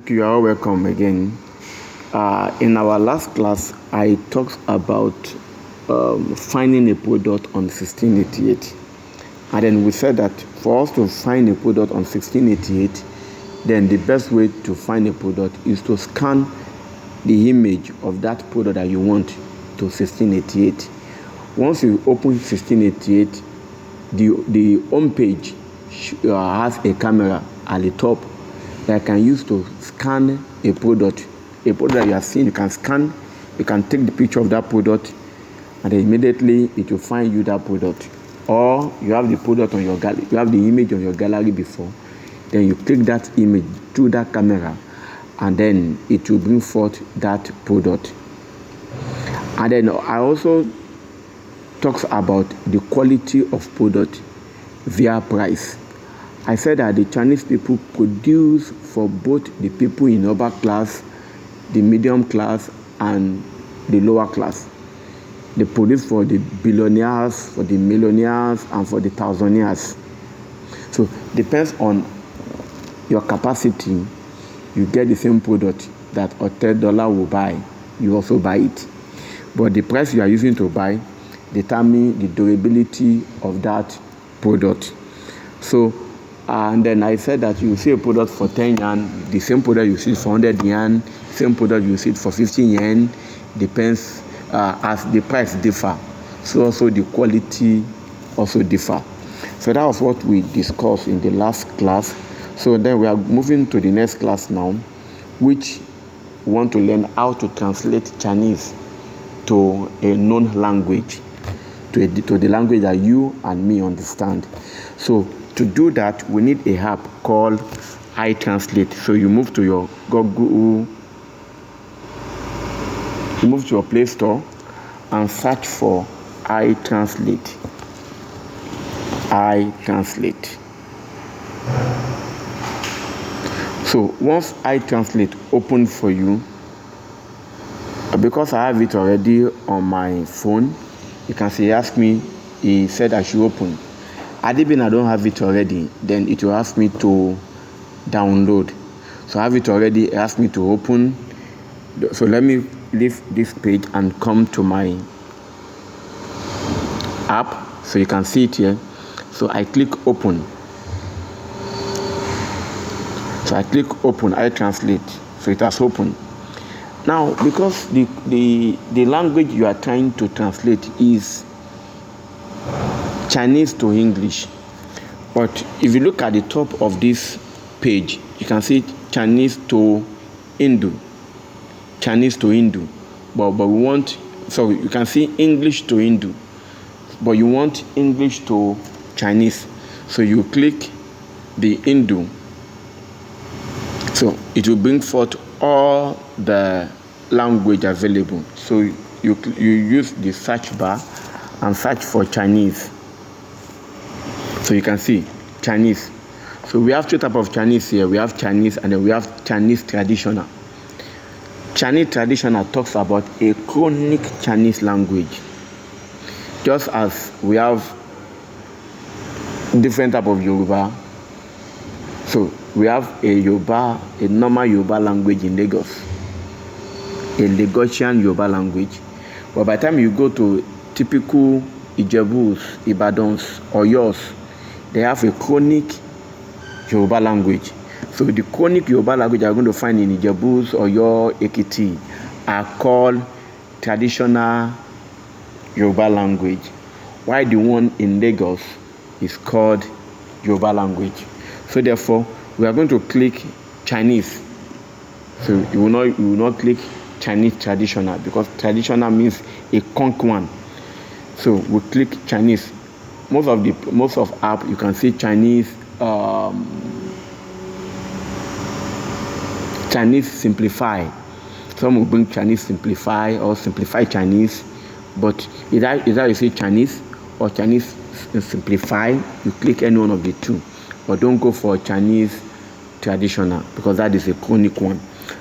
You are welcome again. In our last class, I talked about finding a product on 1688. And then we said that for us to find a product on 1688, then the best way to find a product is to scan the image of that product that you want to 1688. Once you open 1688, the home page has a camera at the top that can use to scan a product that you have seen. You can scan, you can take the picture of that product, and then immediately it will find you that product. Or you have the product on your gallery, you have the image on your gallery before, then you click that image through that camera, and then it will bring forth that product. And then I also talks about the quality of product via price. I said that the Chinese people produce for both the people in upper class, the medium class, and the lower class. They produce for the billionaires, for the millionaires, and for the thousandaires. So depends on your capacity. You get the same product that a $10 will buy, you also buy it. But the price you are using to buy determine the durability of that product. So and then I said that you see a product for 10 yen, the same product you see for 100 yen, same product you see for 15 yen, depends as the price differ. So also the quality also differ. So that was what we discussed in the last class. So then we are moving to the next class now, which we want to learn how to translate Chinese to a known language, to the language that you and me understand. So to do that, we need a app called iTranslate. So you move to your Google, you move to your Play Store and search for iTranslate. iTranslate. So once iTranslate opens for you, because I have it already on my phone, you can see ask me, he said I should open. Adibin, I don't have it already, then it will ask me to download. So I have it already, it asked me to open. So let me leave this page and come to my app so you can see it here. So I click open. So I click open, iTranslate. So it has opened. Now, because the language you are trying to translate is Chinese to English, but if you look at the top of this page, you can see Chinese to Hindu, Chinese to Hindu, but we want, so you can see English to Hindu, but you want English to Chinese, so you click the Hindu. So it will bring forth all the language available. So you use the search bar and search for Chinese. So you can see Chinese. So we have two types of Chinese here. We have Chinese and then we have Chinese traditional. Chinese traditional talks about a chronic Chinese language. Just as we have different type of Yoruba. So we have a Yoruba, a normal Yoruba language in Lagos, a Lagosian Yoruba language. But by the time you go to typical Ijebus, Ibadans, or yours, they have a chronic Yoruba language. So the chronic Yoruba language you are going to find in Ijebus or your Ekiti are called traditional Yoruba language, while the one in Lagos is called Yoruba language. So therefore, we are going to click Chinese. So you will not click Chinese traditional, because traditional means a conk one. So we click Chinese. Most of app you can see Chinese Chinese simplify. Some will bring Chinese simplify or simplify Chinese, but either you see Chinese or Chinese simplify, you click any one of the two, but don't go for Chinese traditional, because that is a chronic one.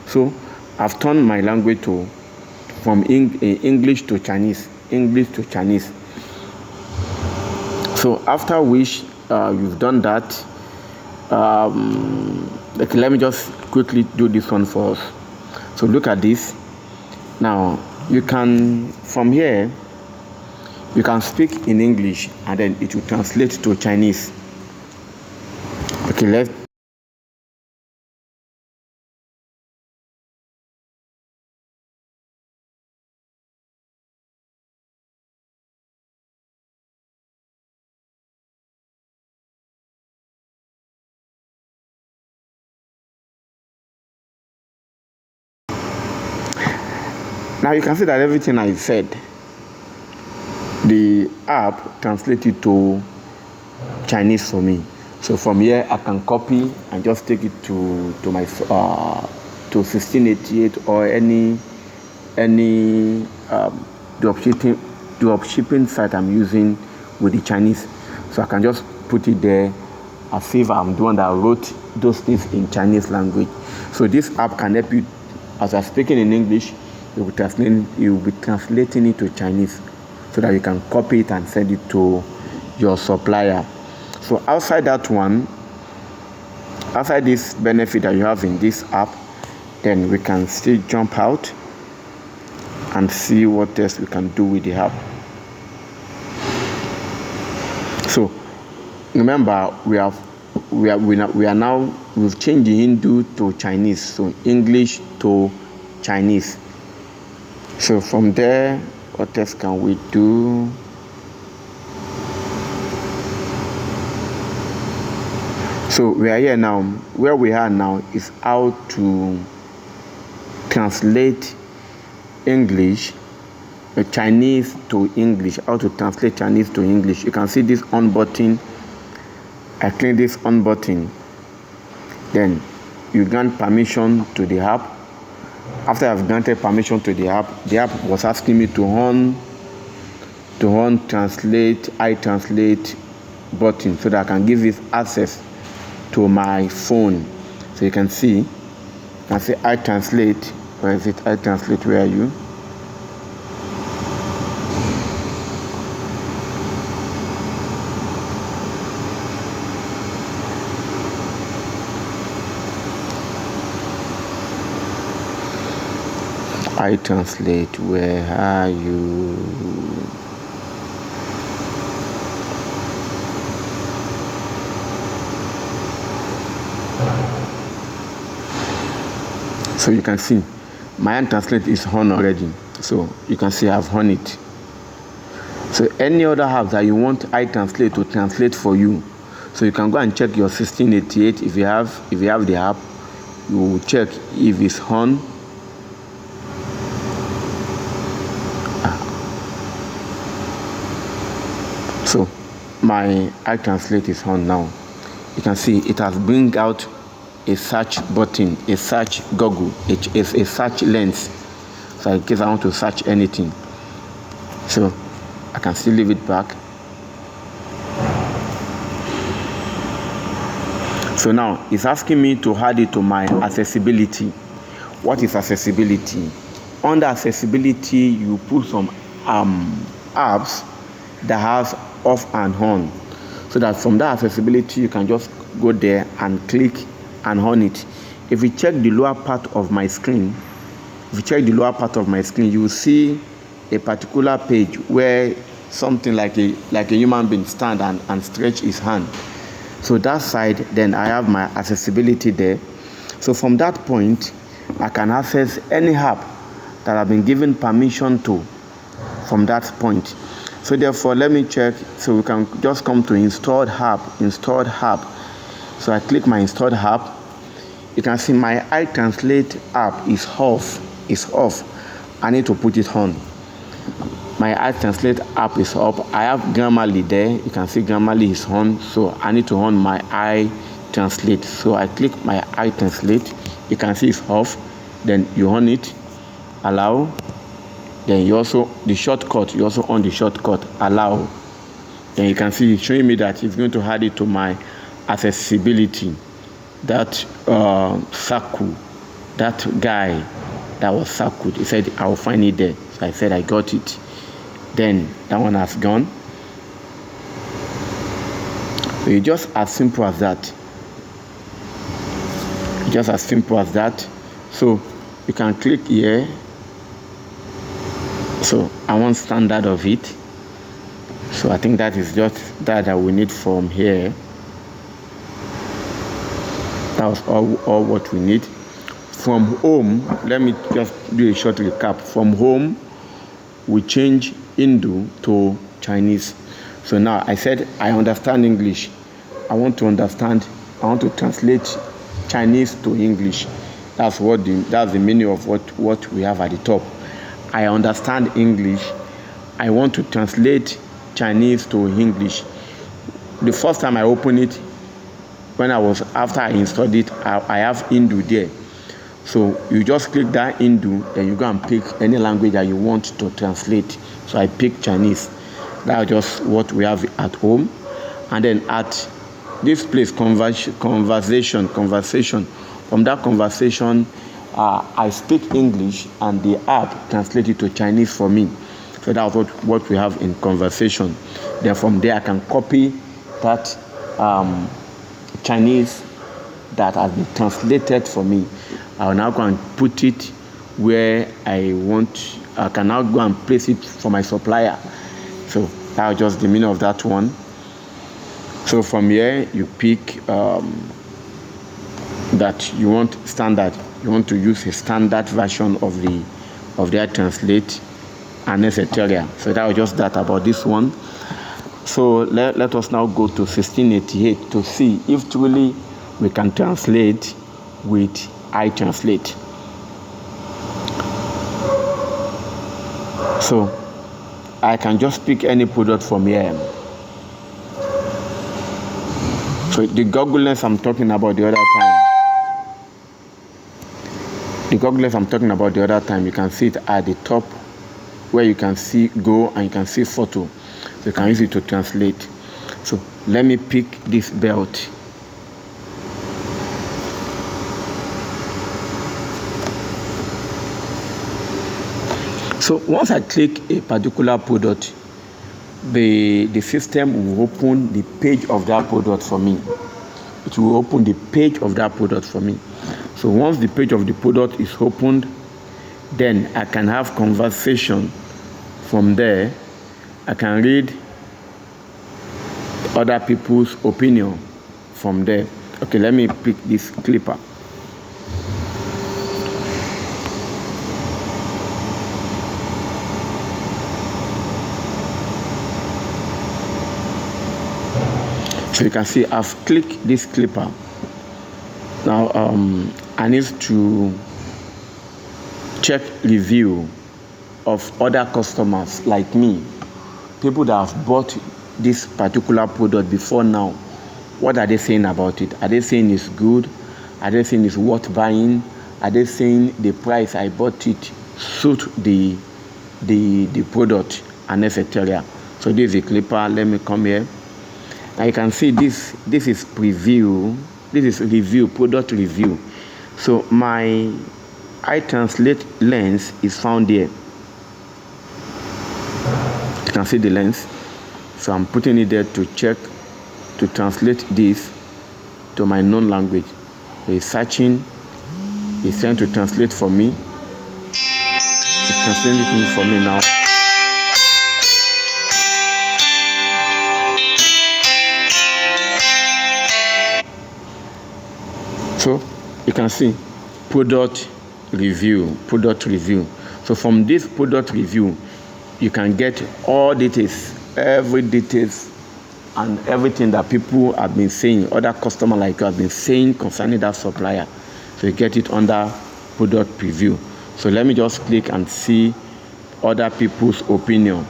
So I've turned my language from English to Chinese. So after which you've done that, let me just quickly do this one for us. So look at this. Now you can, from here, you can speak in English and then it will translate to Chinese. Okay, let's. Now you can see that everything I said, the app translated to Chinese for me. So from here I can copy and just take it to my to 1688 or any dropshipping site I'm using with the Chinese. So I can just put it there as if I'm the one that wrote those things in Chinese language. So this app can help you, as I'm speaking in English, it will be translating it to Chinese so that you can copy it and send it to your supplier. So outside that one, outside this benefit that you have in this app, then we can still jump out and see what else we can do with the app. So remember, we've changed the Hindu to Chinese, so English to Chinese. So from there, what else can we do? So we are here now. Where we are now is how to translate English, Chinese to English. How to translate Chinese to English. You can see this on button. I click this on button. Then you grant permission to the app. After I've granted permission to the app was asking me to on translate, I translate button so that I can give it access to my phone. So you can see, I translate. Where is it? I translate. Where are you? I translate. Where are you? So you can see my translate is on already. So you can see I've on it. So any other app that you want iTranslate to translate for you, so you can go and check your 1688. If you have the app, you will check if it's on. So my iTranslate is on now. You can see it has bring out a search button, a search Google, a search lens. So in case I want to search anything, so I can still leave it back. So now it's asking me to add it to my accessibility. What is accessibility? Under accessibility, you put some apps that has off and on, so that from that accessibility you can just go there and click and on it. If you check the lower part of my screen, you will see a particular page where something like a human being stand and stretch his hand. So that side, then I have my accessibility there. So from that point, I can access any app that I've been given permission to from that point. So therefore, let me check. So we can just come to installed app. So I click my installed app. You can see my iTranslate app is off. I need to put it on. My iTranslate app is up. I have Grammarly there. You can see Grammarly is on. So I need to on my iTranslate. So I click my iTranslate. You can see it's off. Then you on it. Allow. Then you also on the shortcut, allow. Then you can see it's showing me that it's going to add it to my accessibility. That circle, that guy that was circled, he said I'll find it there. So I said I got it. Then that one has gone. So it's just as simple as that. Just as simple as that. So you can click here. So I want standard of it. So I think that is just that we need from here. That was all what we need. From home, let me just do a short recap. From home, we change Hindu to Chinese. So now I said I understand English. I want to translate Chinese to English. That's the meaning of what we have at the top. I understand English. I want to translate Chinese to English. The first time I opened it, after I installed it, I have Hindu there. So you just click that Hindu, then you go and pick any language that you want to translate. So I pick Chinese. That's just what we have at home. And then at this place, conversation. From that conversation, I speak English and the app translates it to Chinese for me. So that's what we have in conversation. Then from there, I can copy that Chinese that has been translated for me. I will now go and put it where I want. I can now go and place it for my supplier. So that's just the meaning of that one. So from here, you pick that you want standard. You want to use a standard version of the translate and etc. So that was just that about this one. So let us now go to 1688 to see if truly we can translate with iTranslate. So I can just pick any product from here. So the Google Lens I'm talking about the other time, you can see it at the top where you can see go and you can see photo. So you can use it to translate. So let me pick this belt. So once I click a particular product, the system will open the page of that product for me. It will open the page of that product for me. So once the page of the product is opened, then I can have conversation from there. I can read other people's opinion from there. Okay, let me pick this clipper. So you can see I've clicked this clipper. Now I need to check review of other customers like me, people that have bought this particular product before now. What are they saying about it? Are they saying it's good? Are they saying it's worth buying? Are they saying the price I bought it suit the product and etc.? So this is a clipper. Let me come here. Now you can see this is preview. This is review, product review. So my iTranslate lens is found here. You can see the lens. So I'm putting it there to check, to translate this to my known language. So he's searching. He's trying to translate for me. He's translating for me now. So you can see product review. So from this product review, you can get all details, every details and everything that people have been saying, other customer like you have been saying concerning that supplier. So you get it under product preview. So let me just click and see other people's opinion.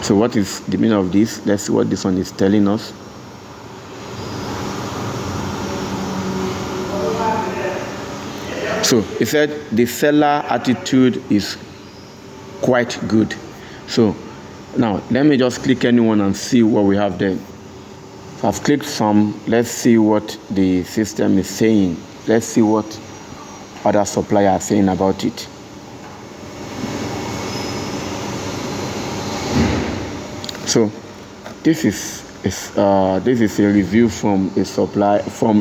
So what is the meaning of this? Let's see what this one is telling us. So it said the seller attitude is quite good. So now let me just click anyone and see what we have there. So I've clicked some. Let's see what the system is saying. Let's see what other suppliers are saying about it. So this is a review from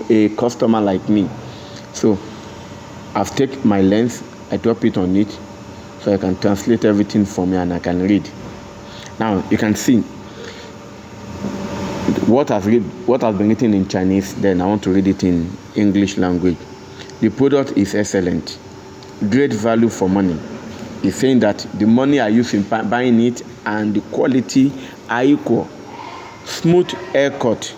a customer like me. So I've taken my lens, I drop it on it, so I can translate everything for me and I can read. Now you can see what has been written in Chinese, then I want to read it in English language. The product is excellent, great value for money. It's saying that the money I use in buying it and the quality are equal. Smooth haircut,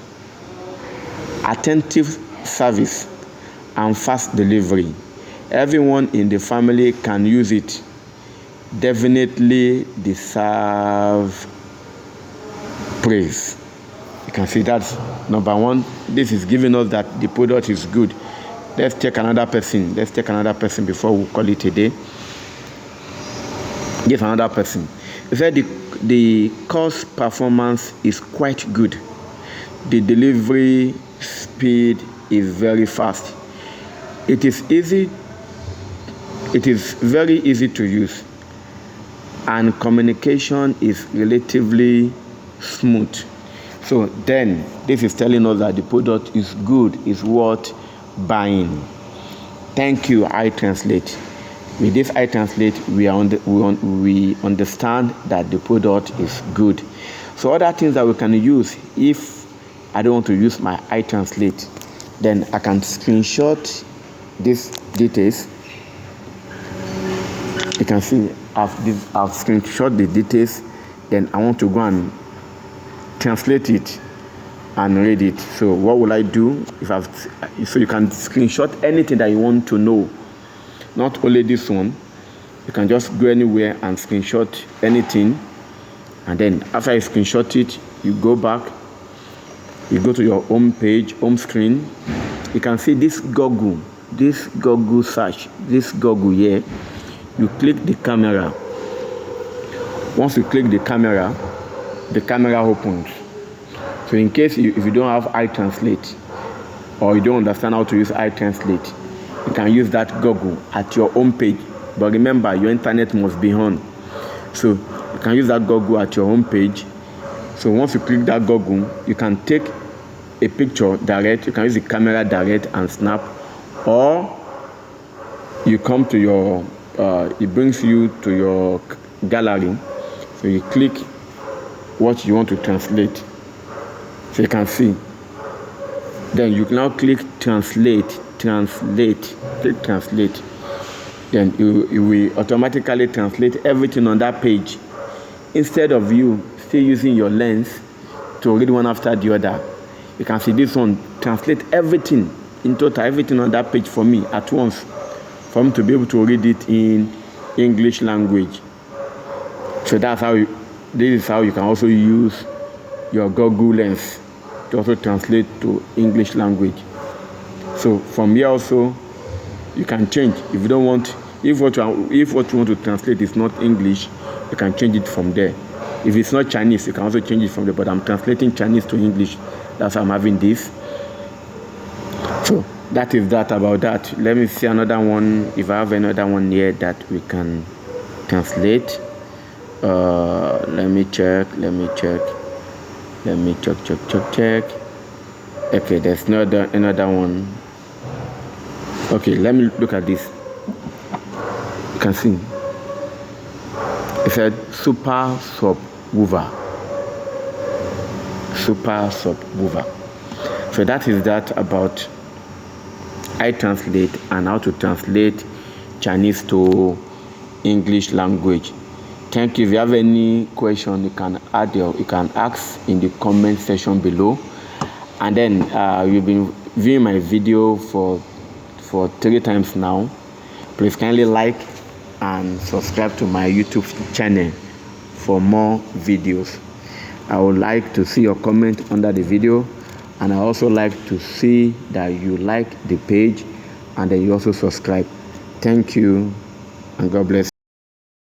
attentive service, and fast delivery. Everyone in the family can use it. Definitely deserve praise. You can see that's number one. This is giving us that the product is good. Let's take another person. Before we call it a day. Give another person. He said the cost performance is quite good. The delivery speed is very fast. It is very easy to use, and communication is relatively smooth. So then this is telling us that the product is good, is worth buying. Thank you, iTranslate. With this iTranslate, we understand that the product is good. So other things that we can use, if I don't want to use my iTranslate, then I can screenshot these details. You can see I've screenshot the details. Then I want to go and translate it and read it. So what will I do? So you can screenshot anything that you want to know. Not only this one, you can just go anywhere and screenshot anything, and then after you screenshot it, you go back, you go to your home page, home screen. You can see this Google search, this Google here. You click the camera. Once you click the camera opens. So in case if you don't have iTranslate, or you don't understand how to use iTranslate, you can use that Google at your home page. But remember, your internet must be on. So you can use that Google at your home page. So once you click that Google, you can take a picture direct. You can use the camera direct and snap, or you come to your it brings you to your gallery. So you click what you want to translate. So you can see. Then you can now click translate. Click translate. Then it will automatically translate everything on that page, instead of you still using your lens to read one after the other. You can see this one translate everything in total, everything on that page for me at once, for me to be able to read it in English language. So this is how you can also use your Google Lens to also translate to English language. So from here also, you can change. If you don't want, if what you want to translate is not English, you can change it from there. If it's not Chinese, you can also change it from there. But I'm translating Chinese to English. That's why I'm having this. So that is that about that. Let me see another one. If I have another one here that we can translate. Let me check. Okay, there's another one. Okay, let me look at this. You can see it said super subwoofer. So that is that about iTranslate and how to translate Chinese to English language. Thank you. If you have any question, you can ask in the comment section below. And then you've been viewing my video for 3 times now. Please kindly like and subscribe to my YouTube channel for more videos. I would like to see your comment under the video, and I also like to see that you like the page and then you also subscribe. Thank you, and God bless.